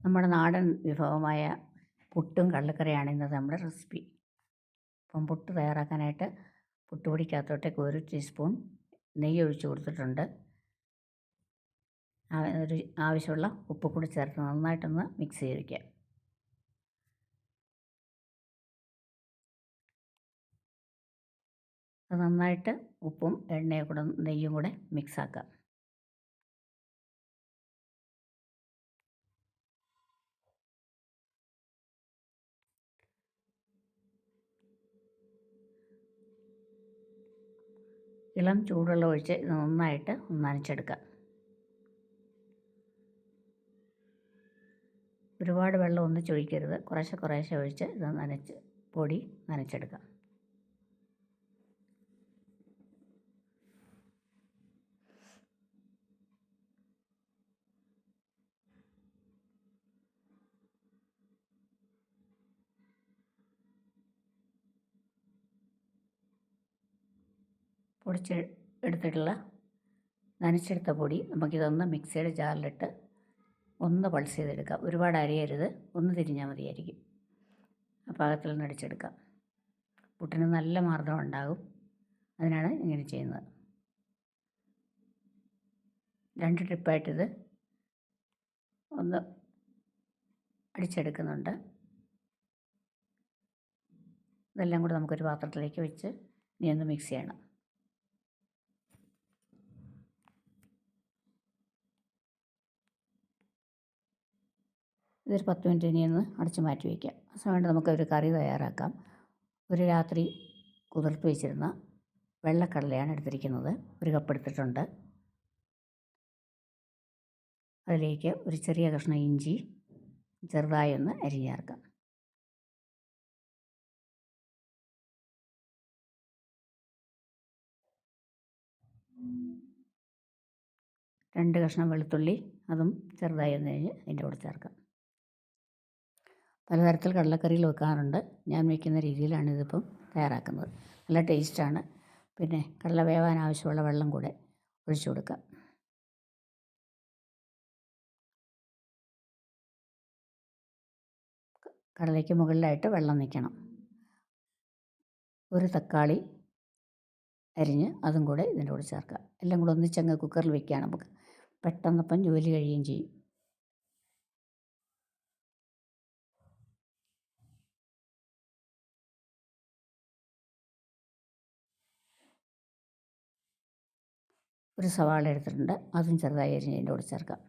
നമ്മുടെ നാടൻ വിഭവമായ പുട്ടും കടലക്കറിയാണ് ഇന്നത്തെ നമ്മുടെ റെസിപ്പി. അപ്പം പുട്ട് തയ്യാറാക്കാനായിട്ട് പുട്ടുപൊടിക്കകത്തോട്ടേക്ക് 1 ടീസ്പൂൺ നെയ്യ് ഒഴിച്ച് കൊടുത്തിട്ടുണ്ട്. ഒരു ആവശ്യമുള്ള ഉപ്പ് കൂടി ചേർത്ത് നന്നായിട്ടൊന്ന് മിക്സ് ചെയ്ത് വയ്ക്കുക. അത് നന്നായിട്ട് ഉപ്പും എണ്ണയും കൂടെ നെയ്യും കൂടെ മിക്സാക്കാം. ഇളം ചൂടുവെള്ളം ഒഴിച്ച് ഇത് നന്നായിട്ട് നനച്ചെടുക്കുക. ഒരുപാട് വെള്ളം ഒഴിക്കരുത്, കുറേശ്ശെ ഒഴിച്ച് ഇത് പൊടി നനച്ചെടുക്കാം. നനച്ചെടുത്ത പൊടി നമുക്കിതൊന്ന് മിക്സിയുടെ ജാറിലിട്ട് ഒന്ന് പൾസ് ചെയ്തെടുക്കാം. ഒരുപാട് അരയരുത്, ഒന്ന് തിരിഞ്ഞാൽ മതിയായിരിക്കും. ആ പാകത്തിൽ നിന്ന് അടിച്ചെടുക്കാം. പുട്ടിന് നല്ല മർദ്ദം ഉണ്ടാകും, അതിനാണ് ഇങ്ങനെ ചെയ്യുന്നത്. 2 ട്രിപ്പായിട്ടിത് ഒന്ന് അടിച്ചെടുക്കുന്നുണ്ട്. ഇതെല്ലാം കൂടി നമുക്കൊരു പാത്രത്തിലേക്ക് വെച്ച് ഇനി ഒന്ന് മിക്സ് ചെയ്യണം. ഇതൊരു 10 മിനിറ്റ് ഇനി ഒന്ന് അടച്ച് മാറ്റി വയ്ക്കാം. ആ സമയത്ത് നമുക്കൊരു കറി തയ്യാറാക്കാം. ഒരു രാത്രി കുതിർത്ത് വെച്ചിരുന്ന വെള്ളക്കടലയാണ് എടുത്തിരിക്കുന്നത്. 1 കപ്പ് എടുത്തിട്ടുണ്ട്. അതിലേക്ക് ഒരു ചെറിയ കഷ്ണം ഇഞ്ചി ചെറുതായി ഒന്ന് അരിഞ്ഞ് ചേർക്കാം. 2 കഷ്ണം വെളുത്തുള്ളി, അതും ചെറുതായി ഒന്ന് അരിഞ്ഞ് അതിൻ്റെ കൂടെ ചേർക്കാം. പലതരത്തിൽ കടലക്കറികൾ വെക്കാറുണ്ട്. ഞാൻ വയ്ക്കുന്ന രീതിയിലാണ് ഇതിപ്പം തയ്യാറാക്കുന്നത്. നല്ല ടേസ്റ്റാണ്. പിന്നെ കടല വേവാൻ ആവശ്യമുള്ള വെള്ളം കൂടെ ഒഴിച്ചു കൊടുക്കാം. കടലയ്ക്ക് മുകളിലായിട്ട് വെള്ളം നിൽക്കണം. 1 തക്കാളി അരിഞ്ഞ് അതും കൂടെ ഇതിൻ്റെ കൂടെ ചേർക്കാം. എല്ലാം കൂടെ ഒന്നിച്ചങ്ങ് കുക്കറിൽ വയ്ക്കുകയാണ്. നമുക്ക് പെട്ടെന്നപ്പം ജോലി കഴിയുകയും ചെയ്യും. ഒരു സവാള എടുത്തിട്ടുണ്ട്, അതും ചെറുതായി അരിഞ്ഞ് അതിൻ്റെ കൂടെ ചേർക്കാം.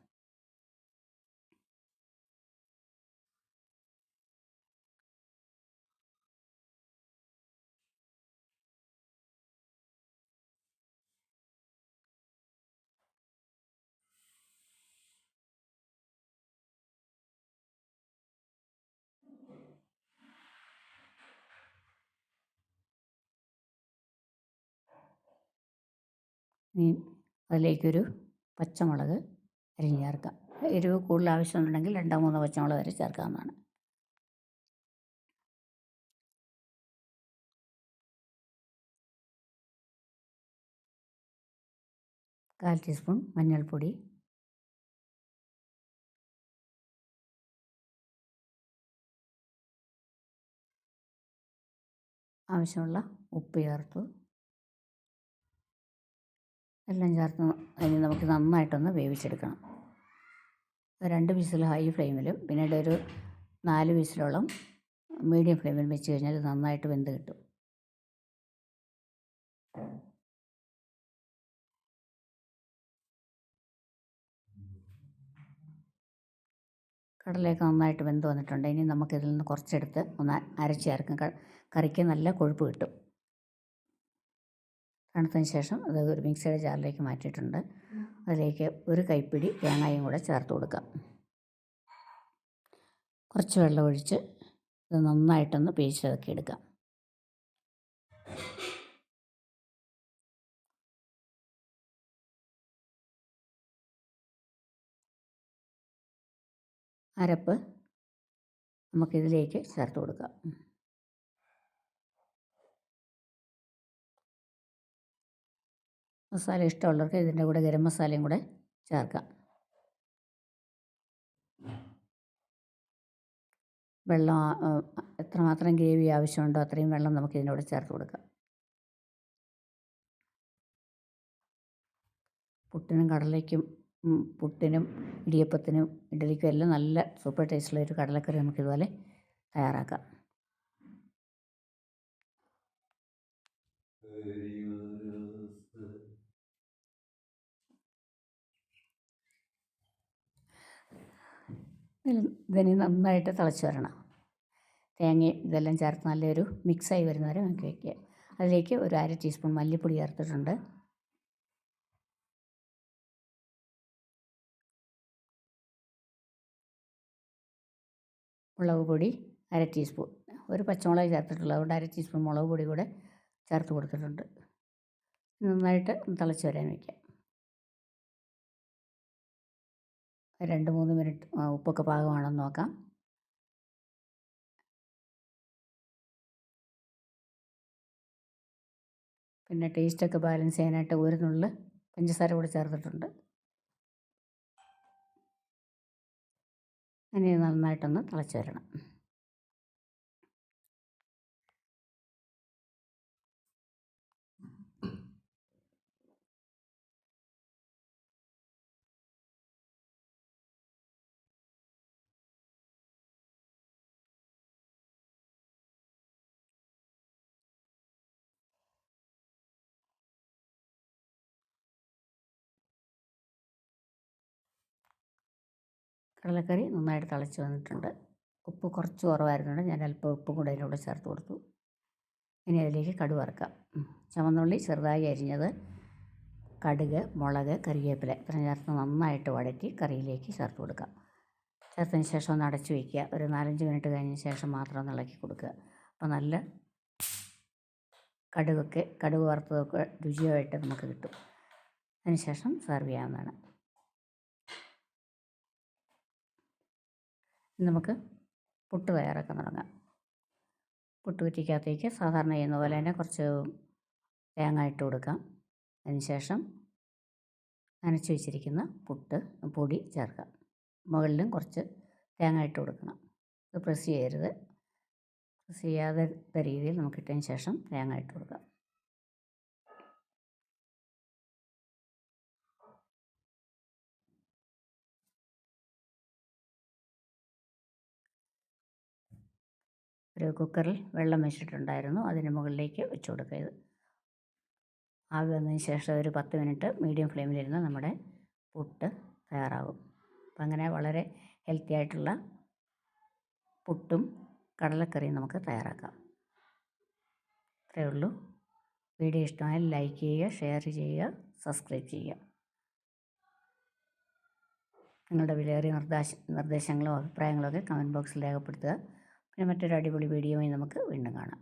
ഇനി അതിലേക്കൊരു പച്ചമുളക് അരിഞ്ഞ് ചേർക്കാം. എരിവ് കൂടുതൽ ആവശ്യമുണ്ടെങ്കിൽ 2-3 പച്ചമുളക് വരെ ചേർക്കാവുന്നതാണ്. കാൽ ടീസ്പൂൺ മഞ്ഞൾപ്പൊടി, ആവശ്യമുള്ള ഉപ്പ് ചേർത്തു. എല്ലാം ചേർത്ത് അതിന് നമുക്ക് നന്നായിട്ടൊന്ന് വേവിച്ചെടുക്കണം. 2 വിസിൽ ഹൈ ഫ്ലെയിമിലും പിന്നീട് ഒരു 4 വിസിലോളം മീഡിയം ഫ്ലെയിമിൽ വെച്ച് കഴിഞ്ഞാൽ ഇത് നന്നായിട്ട് വെന്ത് കിട്ടും. കടലയൊക്കെ നന്നായിട്ട് വെന്ത് വന്നിട്ടുണ്ട്. ഇനി നമുക്കിതിൽ നിന്ന് കുറച്ചെടുത്ത് ഒന്ന് അരച്ച് ചേർക്കാം. കറിക്ക് നല്ല കൊഴുപ്പ് കിട്ടും. തണുത്തതിന് ശേഷം അത് ഒരു മിക്സിയുടെ ജാറിലേക്ക് മാറ്റിയിട്ടുണ്ട്. അതിലേക്ക് 1 കൈപ്പിടി തേങ്ങയും കൂടെ ചേർത്ത് കൊടുക്കാം. കുറച്ച് വെള്ളം ഒഴിച്ച് ഇത് നന്നായിട്ടൊന്ന് പേസ്റ്റാക്കി എടുക്കാം. അരപ്പ് നമുക്കിതിലേക്ക് ചേർത്ത് കൊടുക്കാം. മസാല ഇഷ്ടമുള്ളവർക്ക് ഇതിൻ്റെ കൂടെ ഗരം മസാലയും കൂടെ ചേർക്കാം. വെള്ളം എത്രമാത്രം ഗ്രേവി ആവശ്യമുണ്ടോ അത്രയും വെള്ളം നമുക്ക് ഇതിനോട് ചേർത്ത് കൊടുക്കാം. പുട്ടിനും കടലയ്ക്കും പുട്ടിനും ഇടിയപ്പത്തിനും ഇഡ്ഡലിക്കും എല്ലാം നല്ല സൂപ്പർ ടേസ്റ്റുള്ള ഒരു കടലക്കറി നമുക്കിതുപോലെ തയ്യാറാക്കാം. ഇതിന് നന്നായിട്ട് തിളച്ച് വരണം. തേങ്ങയും ഇതെല്ലാം ചേർത്ത് നല്ലൊരു മിക്സായി വരുന്നവരെ നമുക്ക് വയ്ക്കുക. അതിലേക്ക് ഒരു 1/2 ടീസ്പൂൺ മല്ലിപ്പൊടി ചേർത്തിട്ടുണ്ട്. മുളക് പൊടി 1/2 ടീസ്പൂൺ, ഒരു പച്ചമുളക് ചേർത്തിട്ടുള്ളത് അതുകൊണ്ട് 1/2 ടീസ്പൂൺ മുളക് പൊടി കൂടെ ചേർത്ത് കൊടുത്തിട്ടുണ്ട്. നന്നായിട്ട് തിളച്ച് വരാൻ വയ്ക്കാം. 2-3 മിനിറ്റ് ഉപ്പൊക്കെ പാകമാണെന്ന് നോക്കാം. പിന്നെ ടേസ്റ്റൊക്കെ ബാലൻസ് ചെയ്യാനായിട്ട് ഒരു നുള്ള് പഞ്ചസാര കൂടെ ചേർത്തിട്ടുണ്ട്. ഇനി നന്നായിട്ടൊന്ന് തിളച്ച് വരണം. കടലക്കറി നന്നായിട്ട് തിളച്ച് വന്നിട്ടുണ്ട്. ഉപ്പ് കുറച്ച് കുറവായിരുന്നുണ്ട്, ഞാൻ അല്പം ഉപ്പും കൂടെ അതിലൂടെ ചേർത്ത് കൊടുത്തു. ഇനി അതിലേക്ക് കടുക് വറുക്കാം. ചുവന്നുള്ളി ചെറുതായി അരിഞ്ഞത്, കടുക്, മുളക്, കറിവേപ്പില ഇത്രയും ചേർത്ത് നന്നായിട്ട് വഴറ്റി കറിയിലേക്ക് ചേർത്ത് കൊടുക്കാം. ചേർത്തതിന് ശേഷം ഒന്ന് അടച്ച് വയ്ക്കുക. ഒരു 4-5 മിനിറ്റ് കഴിഞ്ഞ ശേഷം മാത്രം ഒന്ന് ഇളക്കി കൊടുക്കുക. അപ്പോൾ നല്ല കടുക് വറുത്തതൊക്കെ രുചിയായിട്ട് നമുക്ക് കിട്ടും. അതിന് ശേഷം സെർവ് ചെയ്യാവുന്നതാണ്. നമുക്ക് പുട്ട് തയ്യാറാക്കാൻ തുടങ്ങാം. പുട്ട് കുറ്റിക്കകത്തേക്ക് സാധാരണ ചെയ്യുന്ന പോലെ തന്നെ കുറച്ച് തേങ്ങ ഇട്ട് കൊടുക്കാം. അതിന് ശേഷം നനച്ച് വെച്ചിരിക്കുന്ന പുട്ട് പൊടി ചേർക്കാം. മുകളിലും കുറച്ച് തേങ്ങ ഇട്ട് കൊടുക്കണം. ഇത് പ്രസ് ചെയ്യരുത്. പ്രസ് ചെയ്യാത്ത രീതിയിൽ നമുക്ക് ഇട്ടതിന് ശേഷം തേങ്ങ ഇട്ട് കൊടുക്കാം. ഒരു കുക്കറിൽ വെള്ളം വെച്ചിട്ടുണ്ടായിരുന്നു, അതിന് മുകളിലേക്ക് വെച്ച് കൊടുക്കുക. ഇത് ആവി വന്നതിന് ശേഷം ഒരു 10 മിനിറ്റ് മീഡിയം ഫ്ലെയിമിലിരുന്ന് നമ്മുടെ പുട്ട് തയ്യാറാകും. അപ്പം അങ്ങനെ വളരെ ഹെൽത്തി ആയിട്ടുള്ള പുട്ടും കടലക്കറിയും നമുക്ക് തയ്യാറാക്കാം. ഇത്രയേ ഉള്ളൂ. വീഡിയോ ഇഷ്ടമായാൽ ലൈക്ക് ചെയ്യുക, ഷെയർ ചെയ്യുക, സബ്സ്ക്രൈബ് ചെയ്യുക. നിങ്ങളുടെ വിലയേറിയ നിർദ്ദേശങ്ങളും അഭിപ്രായങ്ങളും ഒക്കെ കമൻറ്റ് ബോക്സിൽ രേഖപ്പെടുത്തുക. പിന്നെ മറ്റൊരു അടിപൊളി വീഡിയോയുമായി നമുക്ക് വീണ്ടും കാണാം.